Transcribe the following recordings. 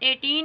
18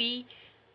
P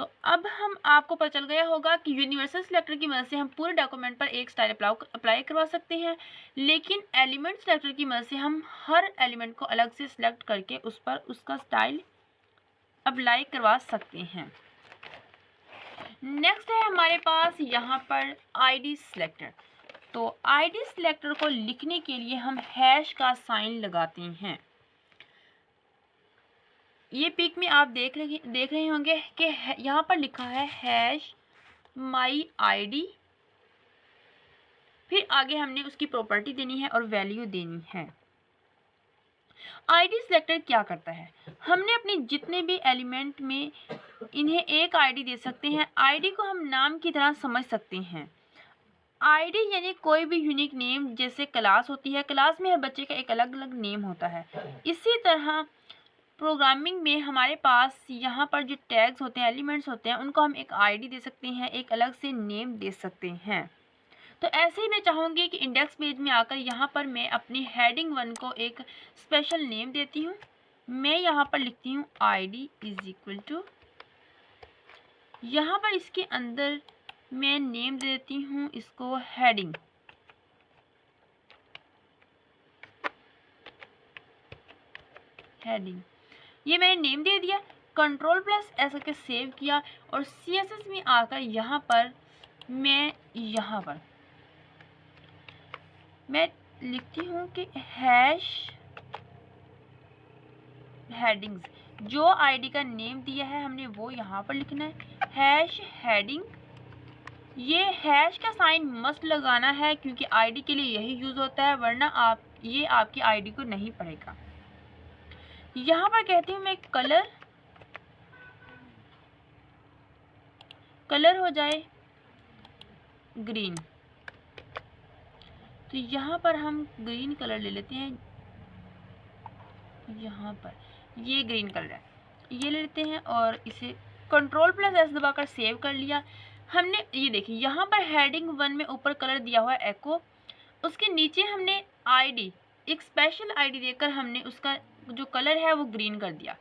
तो अब हम आपको पता चल गया होगा कि यूनिवर्सल सिलेक्टर की मदद से हम पूरे डॉक्यूमेंट पर एक स्टाइल अप्लाई करवा सकते हैं, लेकिन एलिमेंट सिलेक्टर की मदद से हम हर एलिमेंट को अलग से सिलेक्ट करके उस पर उसका स्टाइल अप्लाई करवा सकते हैं। नेक्स्ट है हमारे पास यहाँ पर आईडी सिलेक्टर। तो आईडी सिलेक्टर को लिखने के लिए हम हैश का साइन लगाते हैं। ये पिक में आप देख रहे होंगे कि यहाँ पर लिखा है हैश माई आईडी, फिर आगे हमने उसकी प्रॉपर्टी देनी है और वैल्यू देनी है। आईडी सिलेक्टर क्या करता है, हमने अपने जितने भी एलिमेंट में इन्हें एक आईडी दे सकते हैं। आईडी को हम नाम की तरह समझ सकते हैं। आईडी यानी कोई भी यूनिक नेम, जैसे क्लास होती है, क्लास में हर बच्चे का एक अलग अलग नेम होता है। इसी तरह प्रोग्रामिंग में हमारे पास यहाँ पर जो टैग्स होते हैं, एलिमेंट्स होते हैं, उनको हम एक आईडी दे सकते हैं, एक अलग से नेम दे सकते हैं। तो ऐसे ही मैं चाहूँगी कि इंडेक्स पेज में आकर यहाँ पर मैं अपनी हेडिंग 1 को एक स्पेशल नेम देती हूँ। मैं यहाँ पर लिखती हूँ आईडी इज इक्वल टू, यहाँ पर इसके अंदर मैं नेम देती हूँ इसको हेडिंग। ये मैंने नेम दे दिया, कंट्रोल प्लस ऐसा करके सेव किया और CSS में आकर यहाँ पर मैं लिखती हूँ कि हैश हेडिंग्स। जो आईडी का नेम दिया है हमने वो यहाँ पर लिखना है, हैश हेडिंग। ये हैश का साइन मस्ट लगाना है क्योंकि आईडी के लिए यही यूज़ होता है, वरना ये आपकी आईडी को नहीं पढ़ेगा। यहाँ पर कहती हूँ मैं कलर हो जाए ग्रीन। तो यहाँ पर हम ग्रीन कलर ले लेते हैं। यहाँ पर ये ग्रीन कलर है, ये ले लेते हैं और इसे कंट्रोल प्लस एस दबाकर सेव कर लिया हमने। ये देखिए यहाँ पर हेडिंग 1 में ऊपर कलर दिया हुआ है एको, उसके नीचे हमने आईडी, एक स्पेशल आईडी देकर हमने उसका जो कलर है वो ग्रीन कर दिया।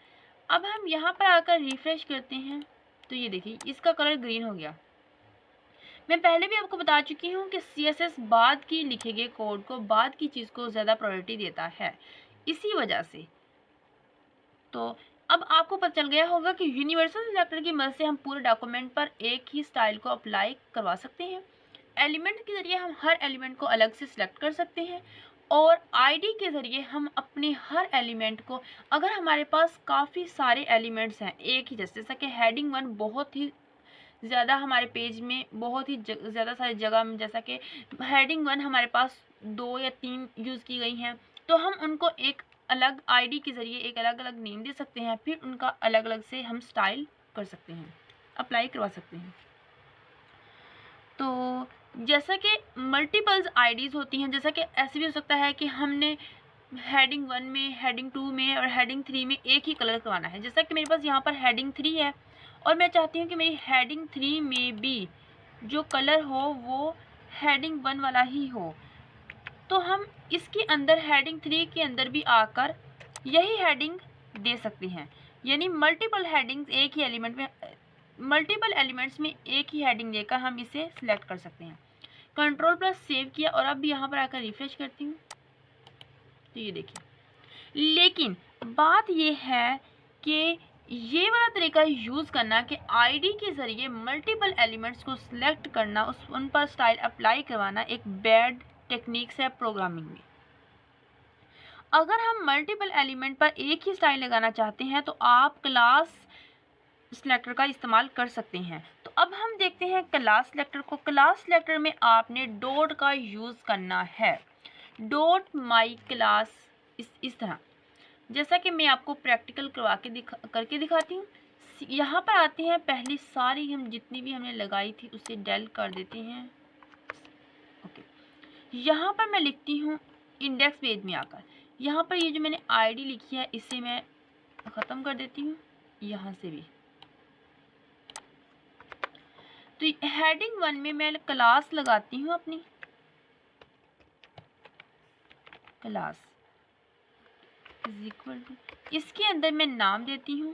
अब हम यहाँ पर आकर रिफ्रेश करते हैं तो ये देखिए इसका कलर ग्रीन हो गया। मैं पहले भी आपको बता चुकी हूँ कि CSS बाद की लिखे गए कोड को, बाद की चीज़ को ज़्यादा प्रायोरिटी देता है, इसी वजह से। तो अब आपको पता चल गया होगा कि यूनिवर्सल सिलेक्टर की मदद से हम पूरे डॉक्यूमेंट पर एक ही स्टाइल को अप्लाई करवा सकते हैं। एलिमेंट के ज़रिए हम हर एलिमेंट को अलग से सिलेक्ट कर सकते हैं और आईडी के ज़रिए हम अपने हर एलिमेंट को, अगर हमारे पास काफ़ी सारे एलिमेंट्स हैं एक ही, जैसा कि हेडिंग 1 बहुत ही ज़्यादा हमारे पेज में बहुत ही ज़्यादा सारी जगह में, जैसा कि हेडिंग 1 हमारे पास 2 या 3 यूज़ की गई हैं, तो हम उनको एक अलग आईडी के ज़रिए एक अलग अलग नेम दे सकते हैं, फिर उनका अलग अलग से हम स्टाइल कर सकते हैं, अप्लाई करवा सकते हैं। तो जैसा कि मल्टीपल्स आईडीज़ होती हैं, जैसा कि ऐसे भी हो सकता है कि हमने हेडिंग 1 में, हेडिंग 2 में और हेडिंग 3 में एक ही कलर करवाना है। जैसा कि मेरे पास यहाँ पर हेडिंग 3 है और मैं चाहती हूँ कि मेरी हेडिंग 3 में भी जो कलर हो वो हेडिंग 1 वाला ही हो, तो हम इसके अंदर हेडिंग 3 के अंदर भी आकर यही हेडिंग दे सकते हैं। यानी मल्टीपल हेडिंग्स एक ही एलिमेंट में, मल्टीपल एलिमेंट्स में एक ही हेडिंग देकर हम इसे सिलेक्ट कर सकते हैं। कंट्रोल प्लस सेव किया और अब यहाँ पर आकर रिफ्रेश करती हूँ तो ये देखिए। लेकिन बात ये है कि ये वाला तरीका यूज़ करना कि आईडी के ज़रिए मल्टीपल एलिमेंट्स को सिलेक्ट करना, उन पर स्टाइल अप्लाई करवाना एक बैड टेक्निक्स है प्रोग्रामिंग में। अगर हम मल्टीपल एलिमेंट पर एक ही स्टाइल लगाना चाहते हैं तो आप क्लास सिलेक्टर का इस्तेमाल कर सकते हैं। तो अब हम देखते हैं क्लास सिलेक्टर को। क्लास सिलेक्टर में आपने डॉट का यूज़ करना है, डॉट माई क्लास, इस तरह, जैसा कि मैं आपको प्रैक्टिकल करके दिखाती हूँ। यहाँ पर आते हैं, पहली सारी हम जितनी भी हमने लगाई थी उसे डेलीट कर देते हैं। ओके, यहाँ पर मैं लिखती हूँ इंडेक्स पेज में आकर, यहाँ पर ये जो मैंने आईडी लिखी है इसे मैं ख़त्म कर देती हूँ यहाँ से भी। तो हेडिंग 1 में मैं क्लास लगाती हूँ, अपनी क्लास इज इक्वल टू, इसके अंदर मैं नाम देती हूँ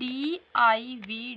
DIV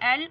LOREM